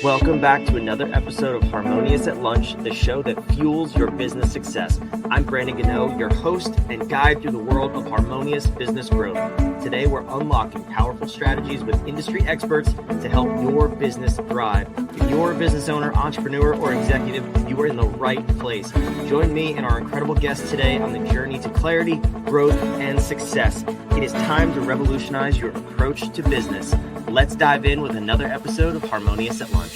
Welcome back to another episode of Harmonious at Lunch, the show that fuels your business success. I'm Brandon Gano, your host and guide through the world of harmonious business growth. Today, we're unlocking powerful strategies with industry experts to help your business thrive. If you're a business owner, entrepreneur, or executive, you are in the right place. Join me and our incredible guests today on the journey to clarity, growth, and success. It is time to revolutionize your approach to business. Let's dive in with another episode of Harmonious at Lunch.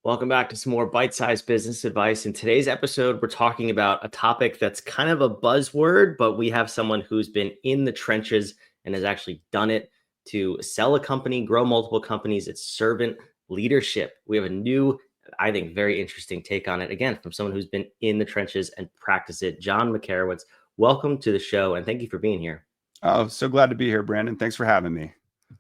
Welcome back to some more bite-sized business advice. In today's episode, we're talking about a topic that's kind of a buzzword, but we have someone who's been in the trenches and has actually done it to sell a company, grow multiple companies. It's servant leadership. We have a new, I think, very interesting take on it, again, from someone who's been in the trenches and practiced it. John Makarewicz, welcome to the show, and thank you for being here. Oh, so glad to be here, Brandon. Thanks for having me.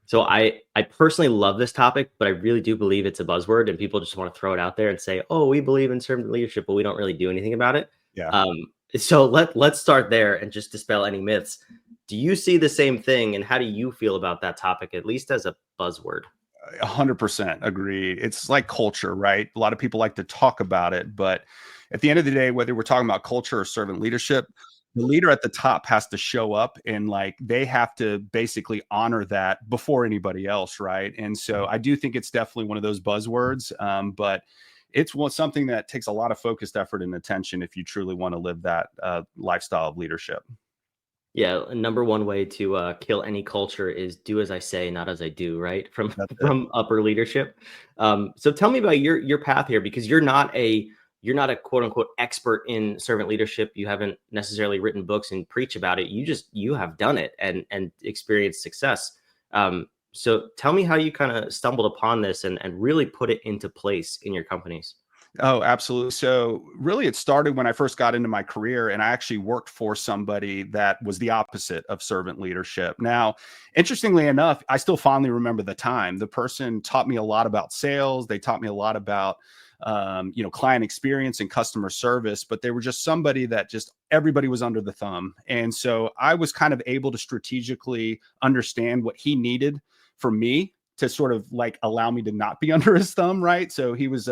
So I personally love this topic, but I really do believe it's a buzzword and people just want to throw it out there and say, oh, we believe in servant leadership, but we don't really do anything about it. Yeah. So let's start there and just dispel any myths. Do you see the same thing, and how do you feel about that topic, at least as a buzzword? 100% agree. It's like culture, right? A lot of people like to talk about it, but at the end of the day, whether we're talking about culture or servant leadership, the leader at the top has to show up and they have to basically honor that before anybody else, right? And so I do think it's definitely one of those buzzwords, but it's something that takes a lot of focused effort and attention if you truly want to live that lifestyle of leadership. Yeah, number one way to kill any culture is do as I say, not as I do, right? From upper leadership. So tell me about your path here, because you're not a quote unquote expert in servant leadership. You haven't necessarily written books and preach about it. You have done it and experienced success. So tell me how you kind of stumbled upon this and really put it into place in your companies. Oh, absolutely. So really it started when I first got into my career, and I actually worked for somebody that was the opposite of servant leadership. Now, interestingly enough, I still fondly remember the time. The person taught me a lot about sales. They taught me a lot about client experience and customer service, but they were just somebody that just everybody was under the thumb. And so I was kind of able to strategically understand what he needed for me to sort of allow me to not be under his thumb, right? So he was,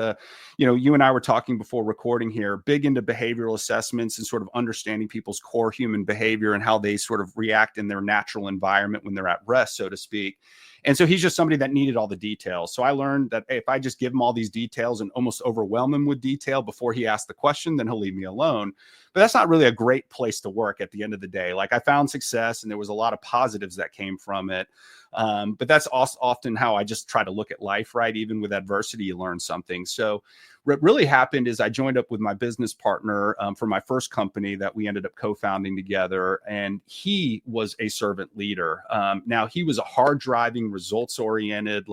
you and I were talking before recording here, big into behavioral assessments and sort of understanding people's core human behavior and how they sort of react in their natural environment when they're at rest, so to speak. And so he's just somebody that needed all the details. So I learned that if I just give him all these details and almost overwhelm him with detail before he asks the question, then he'll leave me alone. But that's not really a great place to work at the end of the day. I found success and there was a lot of positives that came from it. But that's often how I just try to look at life, right? Even with adversity, you learn something. So what really happened is I joined up with my business partner for my first company that we ended up co-founding together. And he was a servant leader. Now he was a hard driving, results oriented,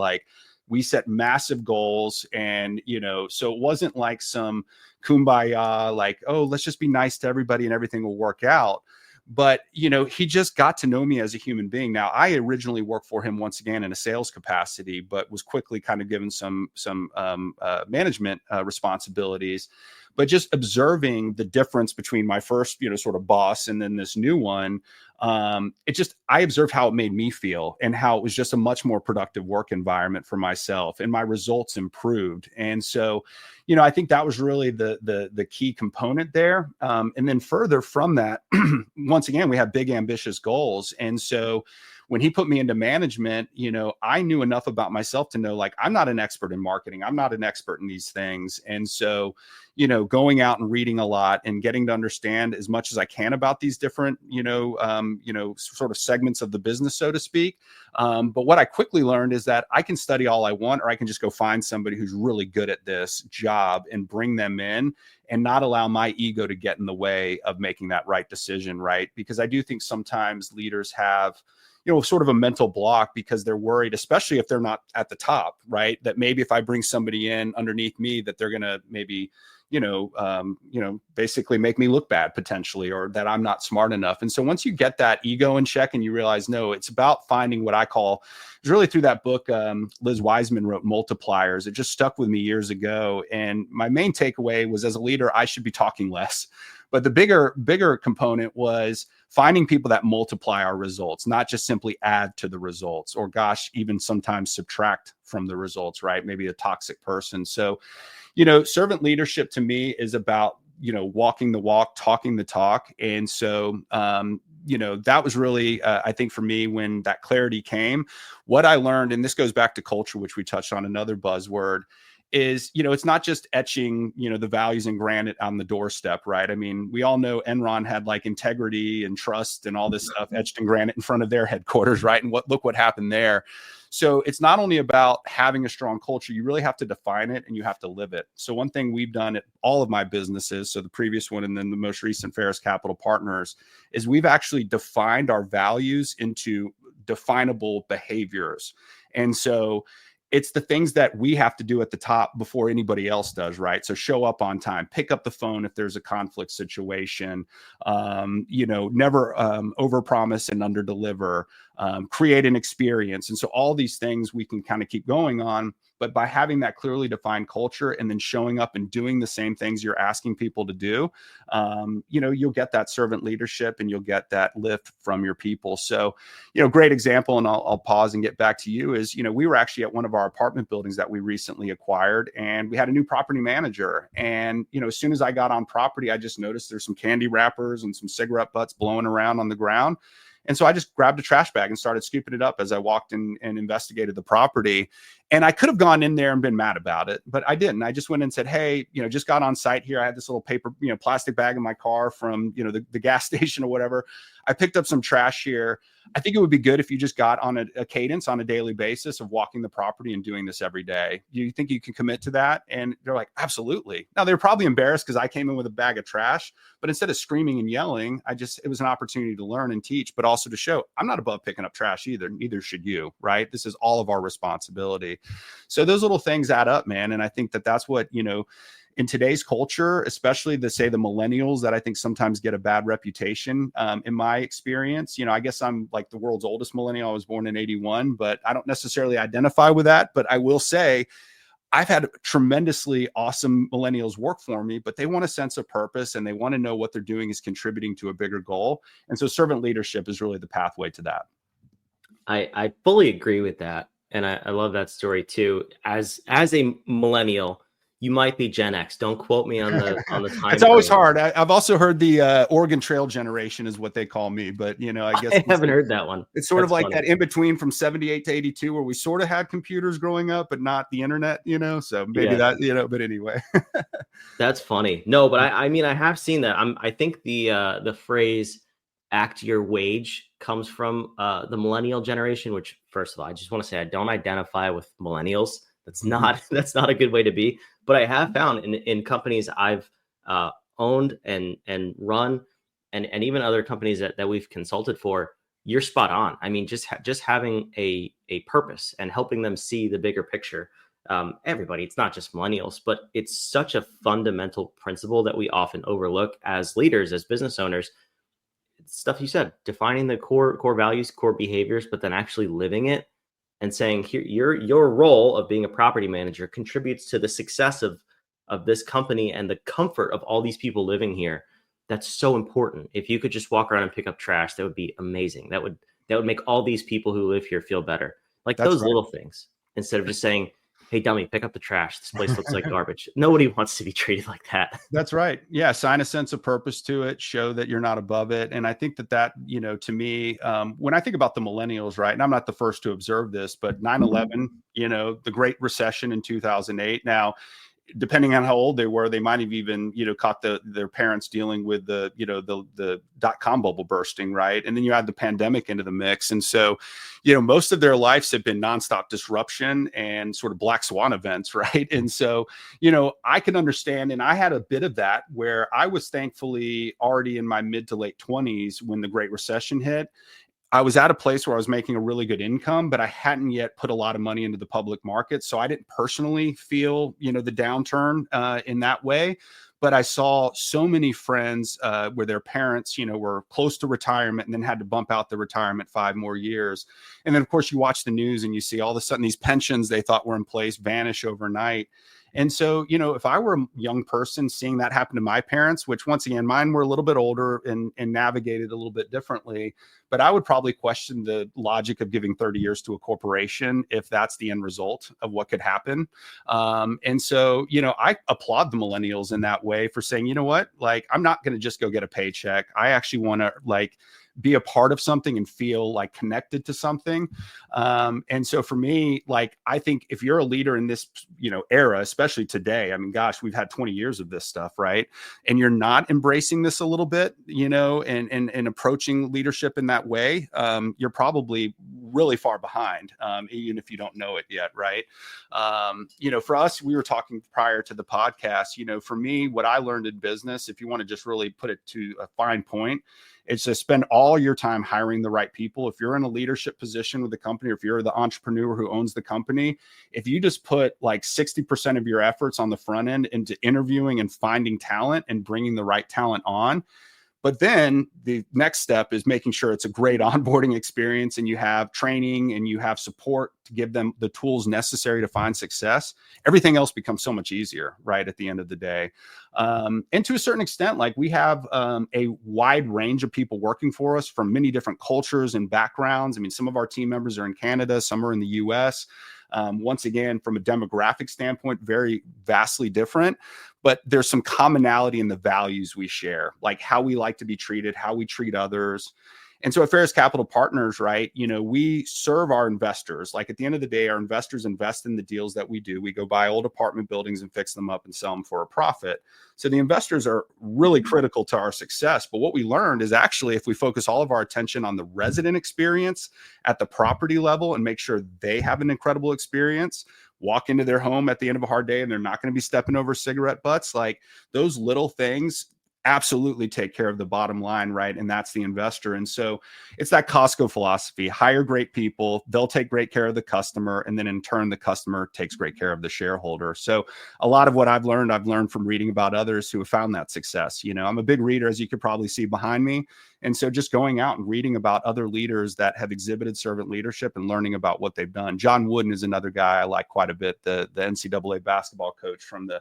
we set massive goals. And, so it wasn't like some kumbaya, oh, let's just be nice to everybody and everything will work out. But, he just got to know me as a human being. Now, I originally worked for him once again in a sales capacity, but was quickly kind of given some management responsibilities. But just observing the difference between my first, sort of boss and then this new one, I observed how it made me feel and how it was just a much more productive work environment for myself, and my results improved. And so, I think that was really the key component there. And then further from that, once again, we have big, ambitious goals. And so when he put me into management, I knew enough about myself to know, I'm not an expert in marketing. I'm not an expert in these things. And so, going out and reading a lot and getting to understand as much as I can about these different, sort of segments of the business, so to speak. But what I quickly learned is that I can study all I want, or I can just go find somebody who's really good at this job and bring them in and not allow my ego to get in the way of making that right decision, right? Because I do think sometimes leaders have, sort of a mental block because they're worried, especially if they're not at the top, right? That maybe if I bring somebody in underneath me, that they're going to maybe, basically make me look bad potentially, or that I'm not smart enough. And so once you get that ego in check and you realize, no, it's about finding what I call, it's really through that book, Liz Wiseman wrote Multipliers. It just stuck with me years ago. And my main takeaway was, as a leader, I should be talking less. But the bigger component was finding people that multiply our results, not just simply add to the results, or gosh, even sometimes subtract from the results, right? Maybe a toxic person. So, servant leadership to me is about, walking the walk, talking the talk. And so, that was really, I think for me, when that clarity came, what I learned, and this goes back to culture, which we touched on, another buzzword, is, it's not just etching, the values in granite on the doorstep, right? I mean, we all know Enron had like integrity and trust and all this stuff etched in granite in front of their headquarters, right? And look what happened there. So it's not only about having a strong culture, you really have to define it and you have to live it. So one thing we've done at all of my businesses, so the previous one and then the most recent Faris Capital Partners, is we've actually defined our values into definable behaviors. And so it's the things that we have to do at the top before anybody else does, right? So show up on time, pick up the phone if there's a conflict situation, never overpromise and underdeliver, create an experience. And so all these things we can kind of keep going on. But by having that clearly defined culture and then showing up and doing the same things you're asking people to do, you'll get that servant leadership and you'll get that lift from your people. So, great example, and I'll pause and get back to you, is, we were actually at one of our apartment buildings that we recently acquired, and we had a new property manager. And, as soon as I got on property, I just noticed there's some candy wrappers and some cigarette butts blowing around on the ground. And so I just grabbed a trash bag and started scooping it up as I walked in and investigated the property. And I could have gone in there and been mad about it, but I didn't. I just went and said, hey, just got on site here. I had this little paper, plastic bag in my car from, the gas station or whatever. I picked up some trash here. I think it would be good if you just got on a cadence on a daily basis of walking the property and doing this every day. Do you think you can commit to that? And they're like, absolutely. Now they're probably embarrassed because I came in with a bag of trash, but instead of screaming and yelling, it was an opportunity to learn and teach, but also to show I'm not above picking up trash either. Neither should you, right? This is all of our responsibility. So those little things add up, man. And I think that that's what, in today's culture, especially the millennials that I think sometimes get a bad reputation. In my experience, I guess I'm like the world's oldest millennial. I was born in 81, but I don't necessarily identify with that. But I will say I've had tremendously awesome millennials work for me, but they want a sense of purpose and they want to know what they're doing is contributing to a bigger goal. And so servant leadership is really the pathway to that. I fully agree with that. And I love that story too. As a millennial, you might be Gen X. Don't quote me on the time. It's always hard. I've also heard the Oregon Trail generation is what they call me, but I guess I haven't heard that one. It's sort of like that in between from 78 to 82, where we sort of had computers growing up, but not the internet. So maybe that. But anyway, that's funny. No, but I mean, I have seen that. I think the phrase "act your wage" comes from the millennial generation. Which, first of all, I just want to say I don't identify with millennials. That's not a good way to be. But I have found in companies I've owned and run, and even other companies that we've consulted for, you're spot on. I mean, just having a purpose and helping them see the bigger picture. Everybody, it's not just millennials, but it's such a fundamental principle that we often overlook as leaders, as business owners. It's stuff you said, defining the core values, core behaviors, but then actually living it. And saying here, your role of being a property manager contributes to the success of this company and the comfort of all these people living here. That's so important. If you could just walk around and pick up trash, that would be amazing. That would make all these people who live here feel better. Like that's those right. Little things, instead of just saying, hey, dummy, pick up the trash. This place looks like garbage. Nobody wants to be treated like that. That's right. Yeah. Sign a sense of purpose to it. Show that you're not above it. And I think that, to me, when I think about the millennials, right, and I'm not the first to observe this, but 9/11, the Great Recession in 2008. Now, depending on how old they were, they might have even, caught their parents dealing with the .com bubble bursting, right? And then you add the pandemic into the mix. And so, most of their lives have been nonstop disruption and sort of black swan events, right? And so, I can understand, and I had a bit of that where I was thankfully already in my mid to late 20s when the Great Recession hit. I was at a place where I was making a really good income, but I hadn't yet put a lot of money into the public market. So I didn't personally feel, the downturn in that way. But I saw so many friends where their parents, were close to retirement and then had to bump out the retirement 5 more years. And then, of course, you watch the news and you see all of a sudden these pensions they thought were in place vanish overnight. And so, if I were a young person seeing that happen to my parents, which once again, mine were a little bit older and navigated a little bit differently, but I would probably question the logic of giving 30 years to a corporation if that's the end result of what could happen. And so, I applaud the millennials in that way for saying, you know what, like, I'm not going to just go get a paycheck. I actually want to be a part of something and feel like connected to something. And so for me, like, I think if you're a leader in this, era, especially today, I mean, gosh, we've had 20 years of this stuff, right? And you're not embracing this a little bit, and approaching leadership in that way, you're probably really far behind, even if you don't know it yet, right? For us, we were talking prior to the podcast, for me, what I learned in business, if you want to just really put it to a fine point, it's to spend all your time hiring the right people. If you're in a leadership position with the company, or if you're the entrepreneur who owns the company, if you just put like 60% of your efforts on the front end into interviewing and finding talent and bringing the right talent on, but then the next step is making sure it's a great onboarding experience and you have training and you have support to give them the tools necessary to find success. Everything else becomes so much easier, right, at the end of the day. And to a certain extent, like, we have a wide range of people working for us from many different cultures and backgrounds. I mean, some of our team members are in Canada, some are in the US. Once again, from a demographic standpoint, very vastly different, but there's some commonality in the values we share, like how we like to be treated, how we treat others. And so at Faris Capital Partners, right, we serve our investors. Like, at the end of the day, our investors invest in the deals that we do. We go buy old apartment buildings and fix them up and sell them for a profit. So the investors are really critical to our success. But what we learned is, actually, if we focus all of our attention on the resident experience at the property level and make sure they have an incredible experience, walk into their home at the end of a hard day and they're not going to be stepping over cigarette butts, like, those little things absolutely take care of the bottom line, right? And that's the investor. And so it's that Costco philosophy: hire great people, they'll take great care of the customer, and then in turn, the customer takes great care of the shareholder. So a lot of what I've learned from reading about others who have found that success. I'm a big reader, as you could probably see behind me. And so just going out and reading about other leaders that have exhibited servant leadership and learning about what they've done. John Wooden is another guy I like quite a bit, the NCAA basketball coach from the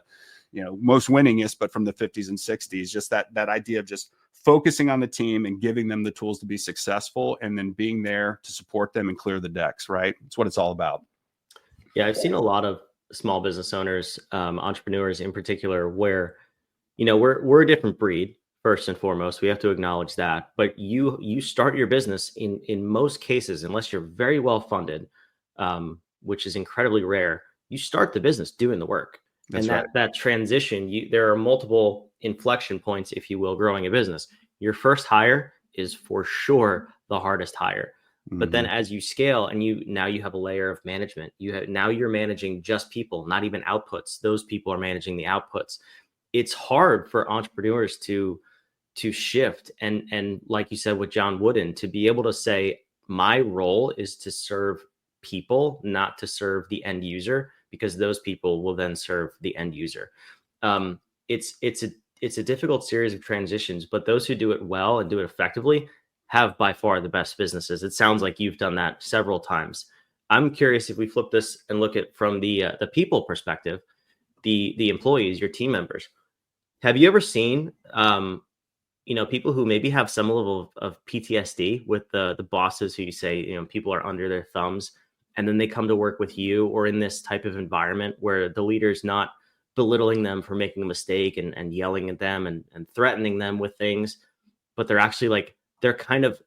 most winningest, but from the 50s and 60s, just that idea of just focusing on the team and giving them the tools to be successful, and then being there to support them and clear the decks, right? It's what it's all about. Yeah, I've seen a lot of small business owners, entrepreneurs in particular, where, we're a different breed, first and foremost. We have to acknowledge that. But you start your business in most cases, unless you're very well funded, which is incredibly rare, you start the business doing the work. That's and that transition, there are multiple inflection points, if you will, growing a business. Your first hire is for sure the hardest hire. Mm-hmm. But then as you scale and now you have a layer of management, now you're managing just people, not even outputs. Those people are managing the outputs. It's hard for entrepreneurs to shift. And like you said with John Wooden, to be able to say, my role is to serve people, not to serve the end user, because those people will then serve the end user. It's a difficult series of transitions, but those who do it well and do it effectively have by far the best businesses. It sounds like you've done that several times. I'm curious, if we flip this and look at from the people perspective, the employees, your team members. Have you ever seen people who maybe have some level of PTSD with the bosses who you say, people are under their thumbs, and then they come to work with you, or in this type of environment where the leader's not belittling them for making a mistake and yelling at them and threatening them with things, but they're actually they're kind of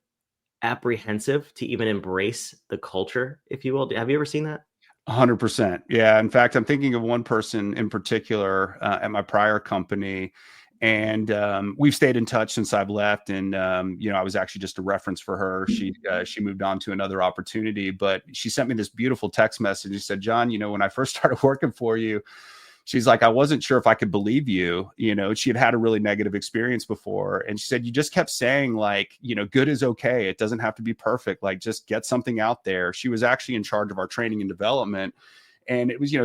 apprehensive to even embrace the culture, if you will. Have you ever seen that? 100%. Yeah. In fact, I'm thinking of one person in particular at my prior company. And we've stayed in touch since I've left. And, I was actually just a reference for her. She moved on to another opportunity, but she sent me this beautiful text message. She said, John, when I first started working for you, she's like, I wasn't sure if I could believe you. She had a really negative experience before. And she said, you just kept saying good is okay. It doesn't have to be perfect. Just get something out there. She was actually in charge of our training and development. And it was,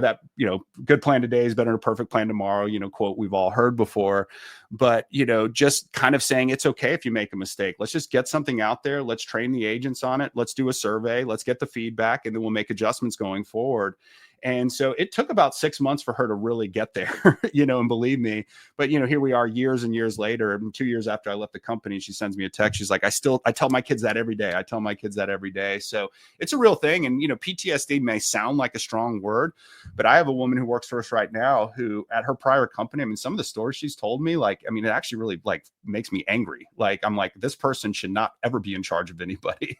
good plan today is better than a perfect plan tomorrow, quote we've all heard before. But, just kind of saying it's okay if you make a mistake. Let's just get something out there. Let's train the agents on it. Let's do a survey. Let's get the feedback, and then we'll make adjustments going forward. And so it took about 6 months for her to really get there, and believe me. But, here we are years and years later, and 2 years after I left the company, she sends me a text. She's like, I tell my kids that every day. I tell my kids that every day. So it's a real thing. And, PTSD may sound like a strong word, but I have a woman who works for us right now who at her prior company, some of the stories she's told me, it actually really makes me angry. I'm like, this person should not ever be in charge of anybody.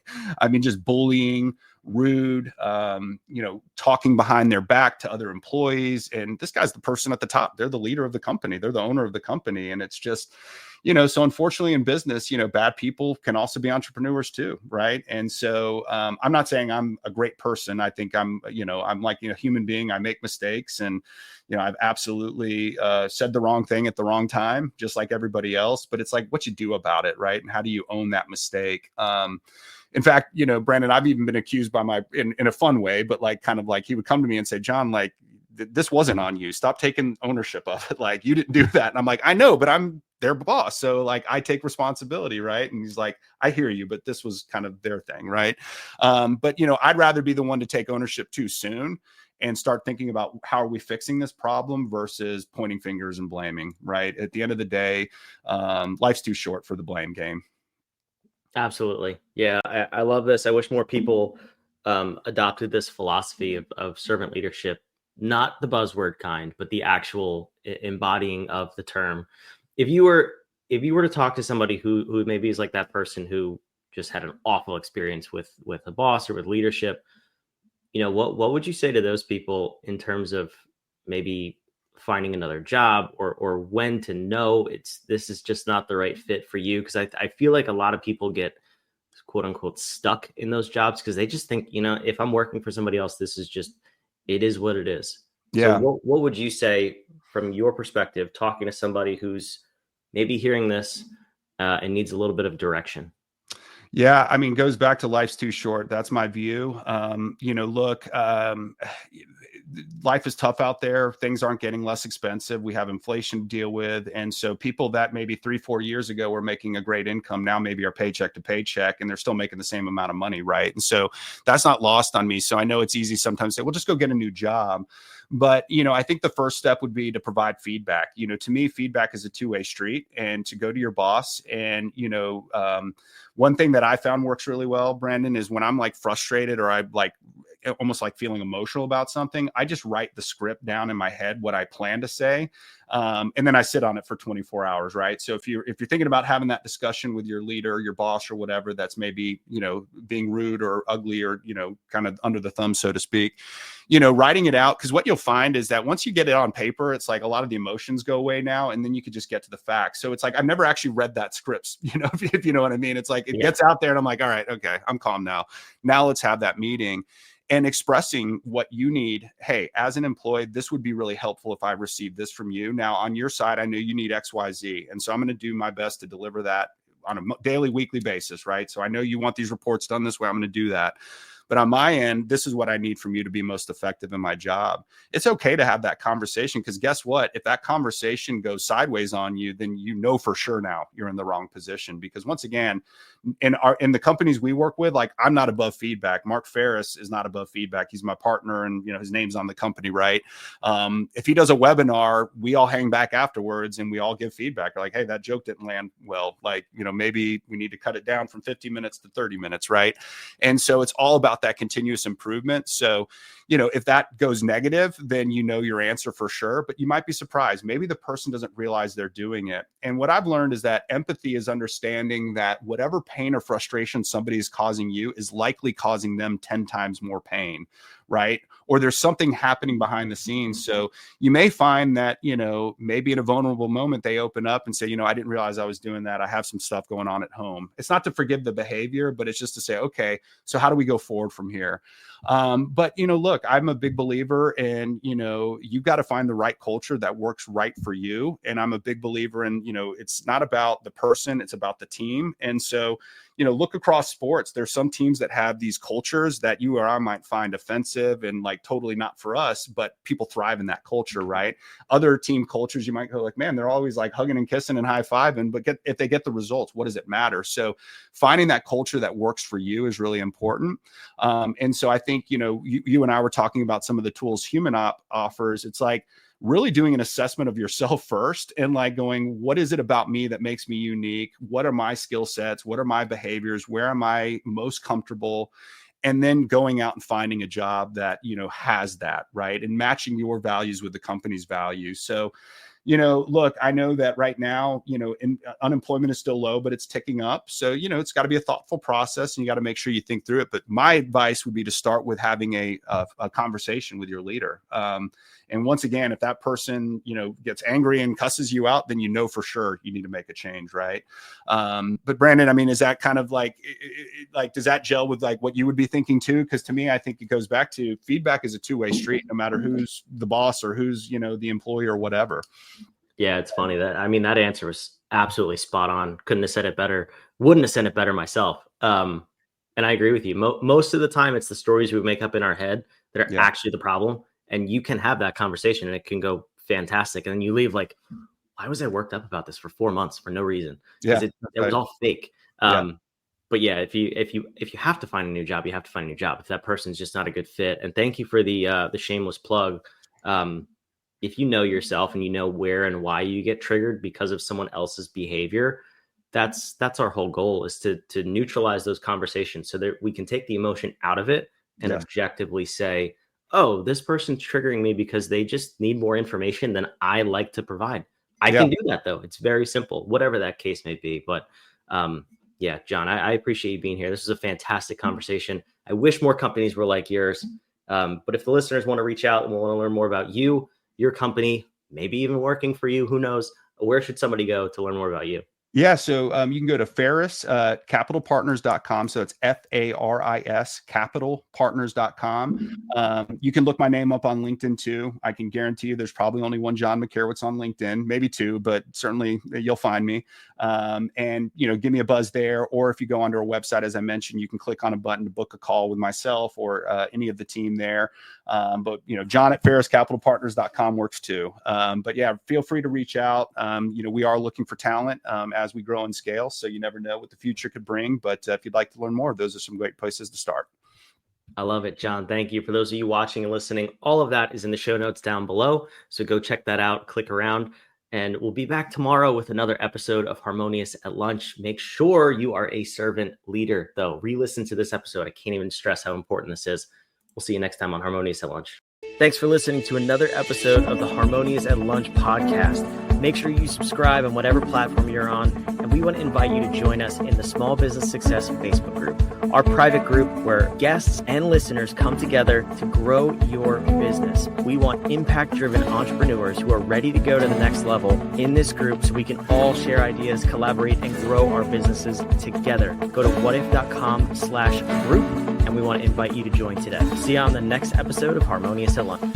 Just bullying, rude, talking behind their back to other employees. And this guy's the person at the top. They're the leader of the company. They're the owner of the company. And it's just, so unfortunately in business, bad people can also be entrepreneurs too. Right. And so I'm not saying I'm a great person. I think I'm like a human being. I make mistakes, and, I've absolutely said the wrong thing at the wrong time, just like everybody else. But it's like what you do about it. Right. And how do you own that mistake? In fact, Brandon, I've even been accused by in a fun way, but he would come to me and say, John, this wasn't on you. Stop taking ownership of it. You didn't do that. And I'm like, I know, but I'm their boss. So I take responsibility. Right. And he's like, I hear you, but this was kind of their thing. Right. But, I'd rather be the one to take ownership too soon and start thinking about how are we fixing this problem versus pointing fingers and blaming. Right. At the end of the day, life's too short for the blame game. Absolutely. Yeah, I love this. I wish more people adopted this philosophy of servant leadership, not the buzzword kind, but the actual embodying of the term. If you were to talk to somebody who maybe is like that person who just had an awful experience with a boss or with leadership, what would you say to those people in terms of maybe finding another job or when to know this is just not the right fit for you? Because I feel like a lot of people get quote unquote stuck in those jobs because they just think, if I'm working for somebody else, it is what it is. Yeah. So what would you say from your perspective, talking to somebody who's maybe hearing this and needs a little bit of direction? Yeah, goes back to life's too short. That's my view. Look, life is tough out there. Things aren't getting less expensive. We have inflation to deal with. And so people that maybe 3-4 years ago were making a great income now maybe are paycheck to paycheck, and they're still making the same amount of money, right? And so that's not lost on me. So I know it's easy sometimes to say, well, just go get a new job. But, I think the first step would be to provide feedback. To me, feedback is a two-way street, and to go to your boss. And, one thing that I found works really well, Brandon, is when I'm frustrated or I almost feeling emotional about something, I just write the script down in my head, what I plan to say. And then I sit on it for 24 hours. Right. So if you're thinking about having that discussion with your leader, your boss or whatever, that's maybe, being rude or ugly or, kind of under the thumb, so to speak, writing it out. Because what you'll find is that once you get it on paper, it's a lot of the emotions go away now. And then you could just get to the facts. So it's I've never actually read that script, if you know what I mean. It's it gets out there and I'm like, all right, okay, I'm calm now. Now let's have that meeting. And expressing what you need. Hey, as an employee, this would be really helpful if I received this from you. Now, on your side, I know you need X, Y, Z. And so I'm going to do my best to deliver that on a daily, weekly basis, right? So I know you want these reports done this way. I'm going to do that. But on my end, this is what I need from you to be most effective in my job. It's okay to have that conversation, because guess what? If that conversation goes sideways on you, then for sure now you're in the wrong position. Because once again, in the companies we work with, I'm not above feedback. Mark Faris is not above feedback. He's my partner, and his name's on the company, right? If he does a webinar, we all hang back afterwards and we all give feedback. We're like, hey, that joke didn't land well. Maybe we need to cut it down from 50 minutes to 30 minutes, right? And so it's all about that continuous improvement. So, if that goes negative, then your answer for sure, but you might be surprised. Maybe the person doesn't realize they're doing it. And what I've learned is that empathy is understanding that whatever pain or frustration somebody is causing you is likely causing them 10 times more pain, right? Or there's something happening behind the scenes. So you may find that, maybe in a vulnerable moment, they open up and say, I didn't realize I was doing that. I have some stuff going on at home. It's not to forgive the behavior, but it's just to say, okay, so how do we go forward from here? But, look, I'm a big believer in, you've got to find the right culture that works right for you. And I'm a big believer in, it's not about the person, it's about the team. And so, look across sports. There's some teams that have these cultures that you or I might find offensive and like totally not for us, but people thrive in that culture, right? Other team cultures, you might go like, man, they're always like hugging and kissing and high-fiving, but if they get the results, what does it matter? So finding that culture that works for you is really important. And so I think, you and I were talking about some of the tools HumanOp offers. It's like really doing an assessment of yourself first and like going, what is it about me that makes me unique? What are my skill sets? What are my behaviors? Where am I most comfortable? And then going out and finding a job that, has that, right? And matching your values with the company's values. So, look, I know that right now, unemployment is still low, but it's ticking up. So, it's got to be a thoughtful process and you got to make sure you think through it. But my advice would be to start with having a conversation with your leader. And once again, if that person, gets angry and cusses you out, then for sure you need to make a change, right? But Brandon, I mean, is that kind of like does that gel with like what you would be thinking too? Because to me, I think it goes back to feedback is a two-way street, no matter who's the boss or who's, the employee or whatever. Yeah, it's funny that answer was absolutely spot on. Couldn't have said it better. Wouldn't have said it better myself. And I agree with you. Most of the time, it's the stories we make up in our head that are actually the problem. And you can have that conversation and it can go fantastic. And then you leave like, why was I worked up about this for 4 months for no reason? Because it was all fake. But yeah, if you have to find a new job, you have to find a new job. If that person's just not a good fit. And thank you for the shameless plug. If you know yourself and you know where and why you get triggered because of someone else's behavior, that's our whole goal, is to neutralize those conversations so that we can take the emotion out of it and objectively say, oh, this person's triggering me because they just need more information than I like to provide. I can do that though. It's very simple, whatever that case may be. But John, I appreciate you being here. This is a fantastic conversation. I wish more companies were like yours. But if the listeners want to reach out and want to learn more about you, your company, maybe even working for you, who knows, where should somebody go to learn more about you? Yeah. So you can go to Faris, capitalpartners.com. So it's FARIS, capitalpartners.com. You can look my name up on LinkedIn too. I can guarantee you there's probably only one John Makarewicz on LinkedIn, maybe two, but certainly you'll find me. And, give me a buzz there. Or if you go onto our website, as I mentioned, you can click on a button to book a call with myself or any of the team there. But, John at FarisCapitalPartners.com works too. But yeah, feel free to reach out. We are looking for talent as we grow and scale. So you never know what the future could bring. But if you'd like to learn more, those are some great places to start. I love it, John. Thank you. For those of you watching and listening, all of that is in the show notes down below. So go check that out, click around, and we'll be back tomorrow with another episode of Harmonious at Lunch. Make sure you are a servant leader, though. Re-listen to this episode. I can't even stress how important this is. We'll see you next time on Harmonious at Lunch. Thanks for listening to another episode of the Harmonious at Lunch podcast. Make sure you subscribe on whatever platform you're on, and we want to invite you to join us in the Small Business Success Facebook group, our private group where guests and listeners come together to grow your business. We want impact-driven entrepreneurs who are ready to go to the next level in this group so we can all share ideas, collaborate, and grow our businesses together. Go to whatif.com/group, and we want to invite you to join today. See you on the next episode of Harmonious at Lunch.